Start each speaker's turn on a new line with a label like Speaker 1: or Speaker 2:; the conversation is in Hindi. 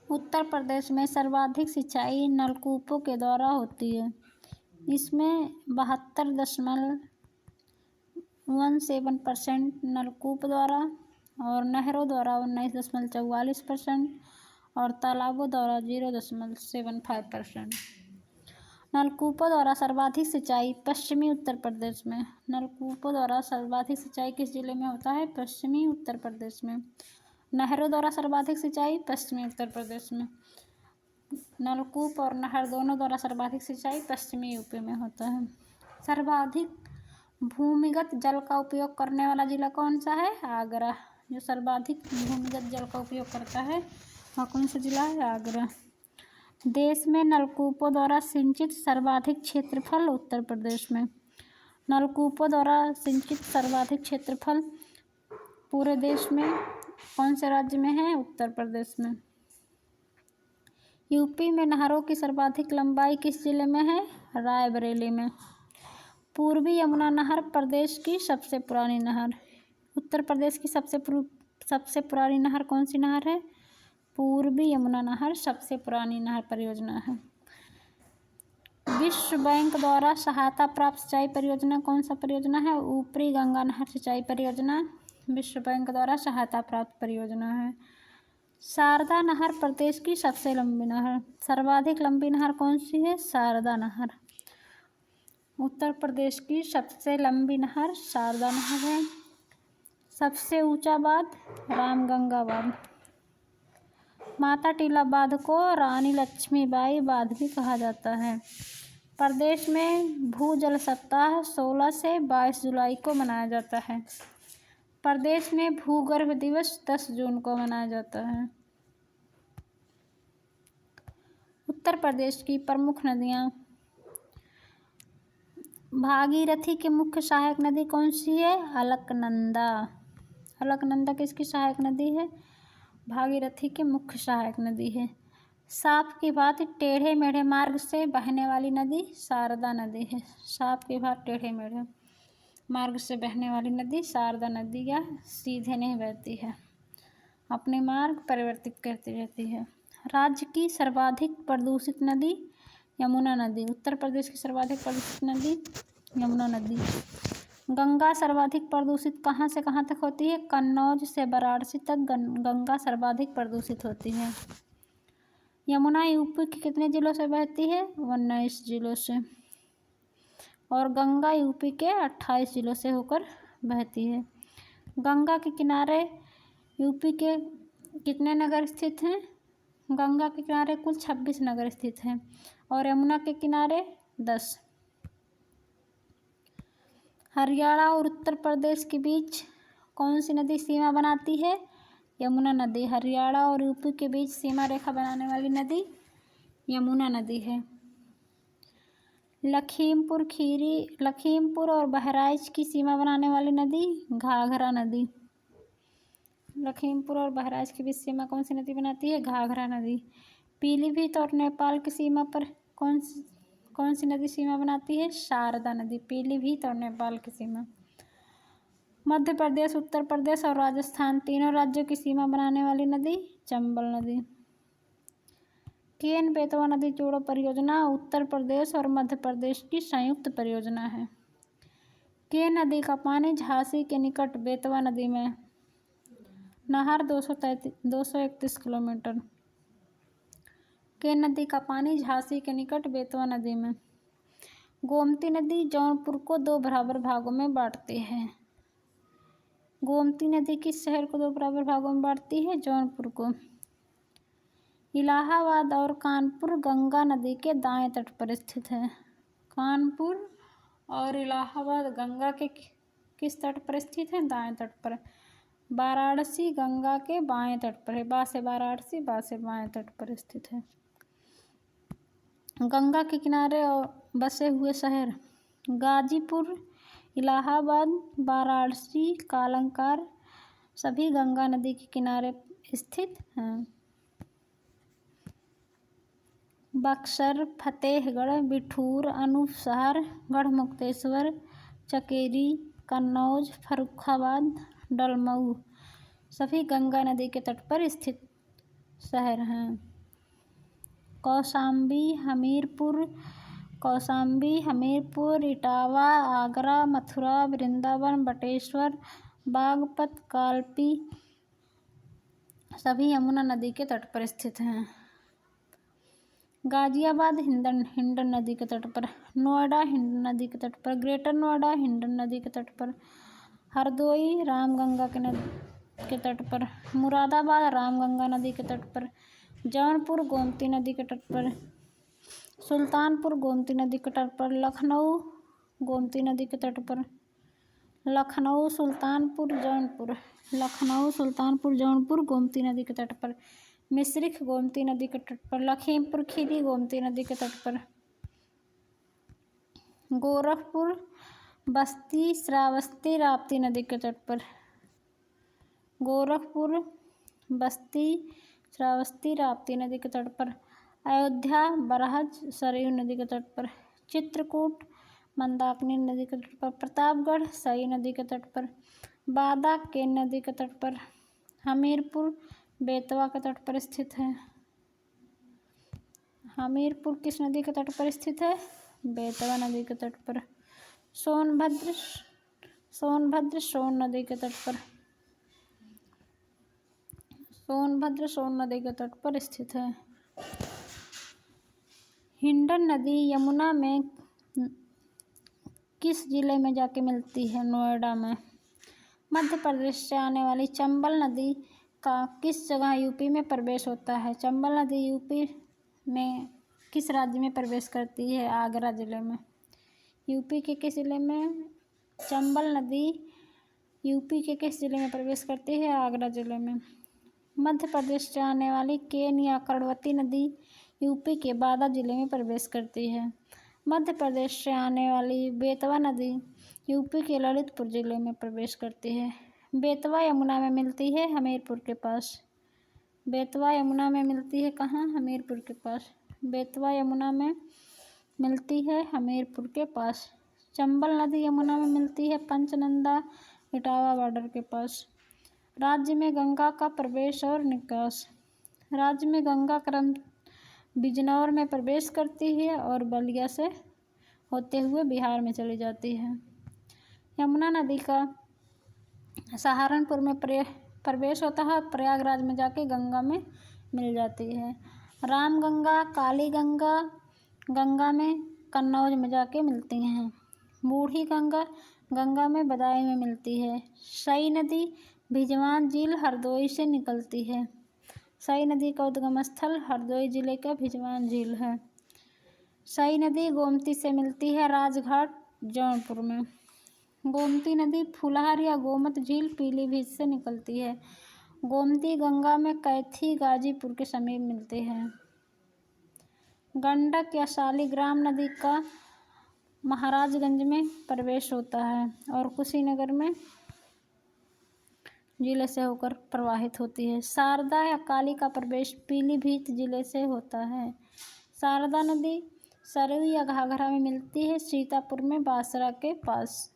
Speaker 1: उत्तर प्रदेश में सर्वाधिक सिंचाई नलकूपों के द्वारा होती है। इसमें 72.17% नलकूप द्वारा और नहरों द्वारा 19.44% और तालाबों द्वारा 0.75%। नलकूपों द्वारा सर्वाधिक सिंचाई पश्चिमी उत्तर प्रदेश में। नलकूपों द्वारा सर्वाधिक सिंचाई किस जिले में होता है? पश्चिमी उत्तर प्रदेश में। नहरों द्वारा सर्वाधिक सिंचाई पश्चिमी उत्तर प्रदेश में। नलकूप और नहर दोनों द्वारा सर्वाधिक सिंचाई पश्चिमी यूपी में होता है। सर्वाधिक भूमिगत जल का उपयोग करने वाला जिला कौन सा है? आगरा। जो सर्वाधिक भूमिगत जल का उपयोग करता है वह कौन सा जिला है? आगरा। देश में नलकूपों द्वारा सिंचित सर्वाधिक क्षेत्रफल उत्तर प्रदेश में। नलकूपों द्वारा सिंचित सर्वाधिक क्षेत्रफल पूरे देश में कौन से राज्य में है? उत्तर प्रदेश में। यूपी में नहरों की सर्वाधिक लंबाई किस जिले में है? रायबरेली में। पूर्वी यमुना नहर प्रदेश की सबसे पुरानी नहर। उत्तर प्रदेश की सबसे पुरानी नहर कौन सी नहर है? पूर्वी यमुना नहर सबसे पुरानी नहर परियोजना है। विश्व बैंक द्वारा सहायता प्राप्त सिंचाई परियोजना कौन सा परियोजना है? ऊपरी गंगा नहर सिंचाई परियोजना विश्व बैंक द्वारा सहायता प्राप्त परियोजना है। शारदा नहर प्रदेश की सबसे लंबी नहर। सर्वाधिक लंबी नहर कौन सी है? शारदा नहर। उत्तर प्रदेश की सबसे लंबी नहर शारदा नहर है। सबसे ऊंचा बांध रामगंगा बांध। माता टीला बांध को रानी लक्ष्मीबाई बांध भी कहा जाता है। प्रदेश में भूजल सप्ताह 16 से 22 जुलाई को मनाया जाता है। प्रदेश में भूगर्भ दिवस 10 जून को मनाया जाता है। उत्तर प्रदेश की प्रमुख नदियाँ। भागीरथी की मुख्य सहायक नदी कौन सी है? अलकनंदा। अलकनंदा किसकी सहायक नदी है? भागीरथी की मुख्य सहायक नदी है। सांप की भांति टेढ़े मेढ़े मार्ग से बहने वाली नदी शारदा नदी है। सांप की भांति टेढ़े मेढ़े मार्ग से बहने वाली नदी शारदा नदी या सीधे नहीं बहती है, अपने मार्ग परिवर्तित करती रहती है। राज्य की सर्वाधिक प्रदूषित नदी यमुना नदी। उत्तर प्रदेश की सर्वाधिक प्रदूषित नदी यमुना नदी। गंगा सर्वाधिक प्रदूषित कहाँ से कहाँ तक होती है? कन्नौज से वाराणसी तक गंगा सर्वाधिक प्रदूषित होती है। यमुना यूपी के कितने जिलों से बहती है? 19 जिलों से। और गंगा यूपी के 28 जिलों से होकर बहती है। गंगा के किनारे यूपी के कितने नगर स्थित हैं? गंगा के किनारे कुल 26 नगर स्थित हैं और यमुना के किनारे 10। हरियाणा और उत्तर प्रदेश के बीच कौन सी नदी सीमा बनाती है? यमुना नदी। हरियाणा और यूपी के बीच सीमा रेखा बनाने वाली नदी यमुना नदी है। लखीमपुर और बहराइच की सीमा बनाने वाली नदी घाघरा नदी। लखीमपुर और बहराइच के बीच सीमा कौन सी नदी बनाती है? घाघरा नदी। पीलीभीत और नेपाल की सीमा पर कौन सी नदी सीमा बनाती है? शारदा नदी। पीलीभीत और नेपाल की सीमा। मध्य प्रदेश, उत्तर प्रदेश और राजस्थान तीनों राज्यों की सीमा बनाने वाली नदी चंबल नदी। केन बेतवा नदी जोड़ो परियोजना उत्तर प्रदेश और मध्य प्रदेश की संयुक्त परियोजना है। केन नदी का पानी झांसी के निकट बेतवा नदी में। नहर 231 किलोमीटर। केन नदी का पानी झांसी के निकट बेतवा नदी में। गोमती नदी जौनपुर को 2 बराबर भागों में बांटती है। गोमती नदी किस शहर को 2 बराबर भागों में बांटती है? जौनपुर को। इलाहाबाद और कानपुर गंगा नदी के दाएं तट पर स्थित है। कानपुर और इलाहाबाद गंगा के किस तट पर स्थित है? दाएं तट पर। वाराणसी गंगा के बाएं तट पर है। बा से वाराणसी, बा से बाएं तट पर स्थित है। गंगा के किनारे बसे हुए शहर गाजीपुर, इलाहाबाद, वाराणसी, कालंकार सभी गंगा नदी के किनारे स्थित हैं। बक्सर, फतेहगढ़, बिठूर, अनूपशहर, गढ़मुक्तेश्वर, चकेरी, कन्नौज, फर्रुखाबाद, डलमऊ सभी गंगा नदी के तट पर स्थित शहर हैं। कौशाम्बी, हमीरपुर, इटावा, आगरा, मथुरा, वृंदावन, बटेश्वर, बागपत, कालपी सभी यमुना नदी के तट पर स्थित हैं। गाजियाबाद हिंडन नदी के तट पर, नोएडा हिंडन नदी के तट पर, ग्रेटर नोएडा हिंडन नदी के तट पर, हरदोई रामगंगा के तट पर, मुरादाबाद रामगंगा नदी के तट पर, जौनपुर गोमती नदी के तट पर, सुल्तानपुर गोमती नदी के तट पर, लखनऊ गोमती नदी के तट पर, लखनऊ सुल्तानपुर जौनपुर गोमती नदी के तट पर, मिश्रिख गोमती नदी के तट पर, लखीमपुर खीरी गोमती नदी के तट पर, गोरखपुर बस्ती श्रावस्ती राप्ती नदी के तट पर, गोरखपुर बस्ती श्रावस्ती राप्ती नदी के तट पर, अयोध्या बरहज सरयू नदी के तट पर, चित्रकूट मंदाकिनी नदी के तट पर, प्रतापगढ़ सई नदी के तट पर, बादा केन नदी के तट पर, हमीरपुर बेतवा के तट पर स्थित है। हमीरपुर किस नदी के तट पर स्थित है? बेतवा नदी के तट पर। सोनभद्र सोन नदी के तट पर, सोनभद्र सोन नदी के तट पर स्थित है। हिंडन नदी यमुना में किस जिले में जाके मिलती है? नोएडा में। मध्य प्रदेश से आने वाली चंबल नदी का किस जगह यूपी में प्रवेश होता है? चंबल नदी यूपी में किस राज्य में प्रवेश करती है? आगरा जिले में। यूपी के किस जिले में चंबल नदी यूपी के किस जिले में प्रवेश करती है? आगरा जिले में। मध्य प्रदेश से आने वाली केन या कर्णवती नदी यूपी के बादा जिले में प्रवेश करती है। मध्य प्रदेश से आने वाली बेतवा नदी यूपी के ललितपुर जिले में प्रवेश करती है। बेतवा यमुना में मिलती है हमीरपुर के पास। बेतवा यमुना में मिलती है कहाँ? हमीरपुर के पास। बेतवा यमुना में मिलती है हमीरपुर के पास। चंबल नदी यमुना में मिलती है पंचनंदा इटावा बॉर्डर के पास। राज्य में गंगा का प्रवेश और निकास। राज्य में गंगा क्रम बिजनौर में प्रवेश करती है और बलिया से होते हुए बिहार में चली जाती है। यमुना नदी का सहारनपुर में प्रवेश होता है और प्रयागराज में जाके गंगा में मिल जाती है। रामगंगा काली गंगा गंगा में कन्नौज में जाके मिलती हैं। बूढ़ी गंगा गंगा में बदायूं में मिलती है। सई नदी भिजवान झील हरदोई से निकलती है। सई नदी का उद्गम स्थल हरदोई जिले का भिजवान झील है। सई नदी गोमती से मिलती है राजघाट जौनपुर में। गोमती नदी फुलहर या गोमत झील पीलीभीत से निकलती है। गोमती गंगा में कैथी गाजीपुर के समीप मिलते हैं। गंडक या शालिग्राम नदी का महाराजगंज में प्रवेश होता है और कुशीनगर में जिले से होकर प्रवाहित होती है। शारदा या काली का प्रवेश पीलीभीत जिले से होता है। शारदा नदी सरयू या घाघरा में मिलती है सीतापुर में बासरा के पास।